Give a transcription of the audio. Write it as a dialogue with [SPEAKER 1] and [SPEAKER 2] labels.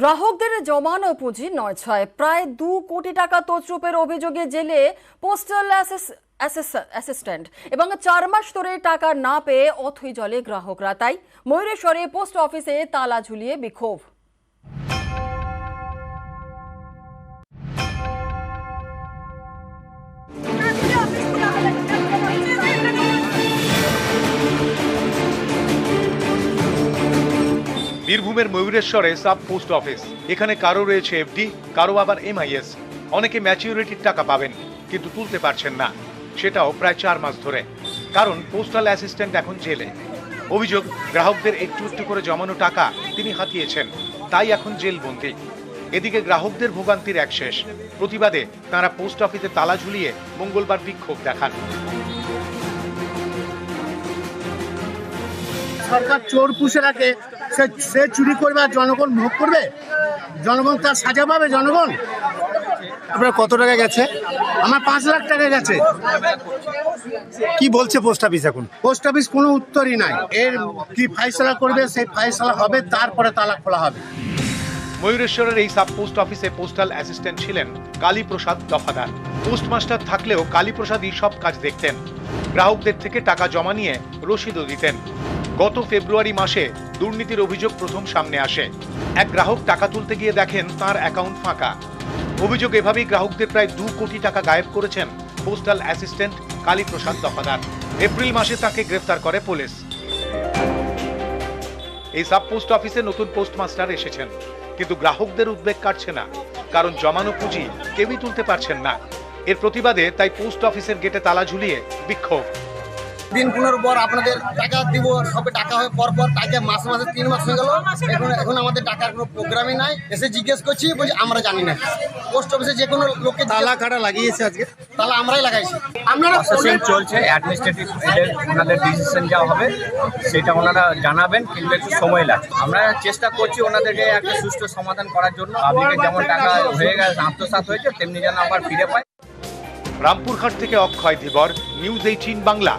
[SPEAKER 1] গ্রাহকদের জমানো পুঁজি নয় ছয় প্রায় 2 কোটি টাকা তছরূপের অভিযোগে জেলে পোস্টাল অ্যাসিস্ট্যান্ট এবং 4 মাস ধরে টাকা না পেয়ে অথই জলে গ্রাহকরা। তাই ময়ূরেশ্বরে পোস্ট অফিসে তালা ঝুলিয়ে বিক্ষোভ।
[SPEAKER 2] বীরভূমের ময়ূরেশ্বরে সাব পোস্ট অফিস। এখানে কারো রয়েছে এফডি, কারো আবার এমআইএস। অনেকে ম্যাচিউরিটির টাকা পাবেন কিন্তু তুলতে পারছেন না, সেটাও প্রায় 4 মাস ধরে। কারণ পোস্টাল অ্যাসিস্ট্যান্ট এখন জেলে। অভিযোগ, গ্রাহকদের একটু একটু করে জমানো টাকা তিনি হাতিয়েছেন, তাই এখন জেলবন্দি। এদিকে গ্রাহকদের ভোগান্তির এক শেষ। প্রতিবাদে তাঁরা পোস্ট অফিসে তালা ঝুলিয়ে মঙ্গলবার বিক্ষোভ দেখান।
[SPEAKER 3] সরকার চোর পুষে রাখে, সে চুরি করবে আর জনগণ ভোগ করবে, জনগণ তার সাজা পাবে। জনগণ
[SPEAKER 4] আপনার কত টাকা গেছে?
[SPEAKER 3] আমার 5 লাখ টাকা গেছে।
[SPEAKER 4] কি বলছে পোস্ট অফিস এখন?
[SPEAKER 3] পোস্ট অফিস কোনো উত্তরই নাই। এর কি ফাইসলা করবে, সেই ফাইসলা হবে, তারপরে তালা খোলা হবে।
[SPEAKER 2] ময়ূরেশ্বরের এই সাব পোস্ট অফিসে পোস্টাল অ্যাসিস্ট্যান্ট ছিলেন কালীপ্রসাদ দফাদার। পোস্টমাস্টার থাকলেও কালীপ্রসাদই সব কাজ দেখতেন। গ্রাহকদের থেকে টাকা জমা নিয়ে রসিদও দিতেন। গত ফেব্রুয়ারি মাসে দুর্নীতির অভিযোগ প্রথম সামনে আসে। এক গ্রাহক টাকা তুলতে গিয়ে দেখেন তার অ্যাকাউন্ট ফাঁকা। অভিযোগ, এভাবেই গ্রাহকদের প্রায় 2 কোটি টাকা গায়েব করেছেন পোস্টাল অ্যাসিস্ট্যান্ট কালীপ্রসাদ দফাদার। এপ্রিল মাসে তাকে গ্রেফতার করে পুলিশ। এই সাব পোস্ট অফিসে নতুন পোস্টমাস্টার এসেছেন, কিন্তু গ্রাহকদের উদ্বেগ কাটছে না, কারণ জমানো পুঁজি কেউই তুলতে পারছেন না। এর প্রতিবাদে তাই পোস্ট অফিসের গেটে তালা ঝুলিয়ে বিক্ষোভ।
[SPEAKER 5] দিন 15 পর আপনাদের টাকা দিব, সবে টাকা হয়ে পর টাকা মাসে 3 মাস হয়ে গেল, এখন আমাদের টাকার কোনো প্রোগ্রামই নাই। এসে জিজ্ঞেস করছি, বলছি আমরা জানি না। পোস্ট অফিসে যে কোনো লোককে
[SPEAKER 4] তালা কাটা লাগিয়েছে আজকে?
[SPEAKER 5] তালা আমরাই লাগাইছি। আপনারা
[SPEAKER 6] প্রসেসিং চলছে, অ্যাডমিনিস্ট্রেটিভ ওনাদের ডিসিশন যা হবে সেটা ওনারা জানাবেন, কিন্তু একটু সময় লাগবে। আমরা চেষ্টা করছি ওনাদেরকে একটা সুষ্ঠু সমাধান করার জন্য। পাবলিকের যেমন টাকা হয়ে গেছে, আত্মসাৎ হয়েছে, তেমনি যেন আবার ফিরে পায়।
[SPEAKER 2] রামপুরহাট থেকে অক্ষয় ধীবর, নিউজ 18 বাংলা।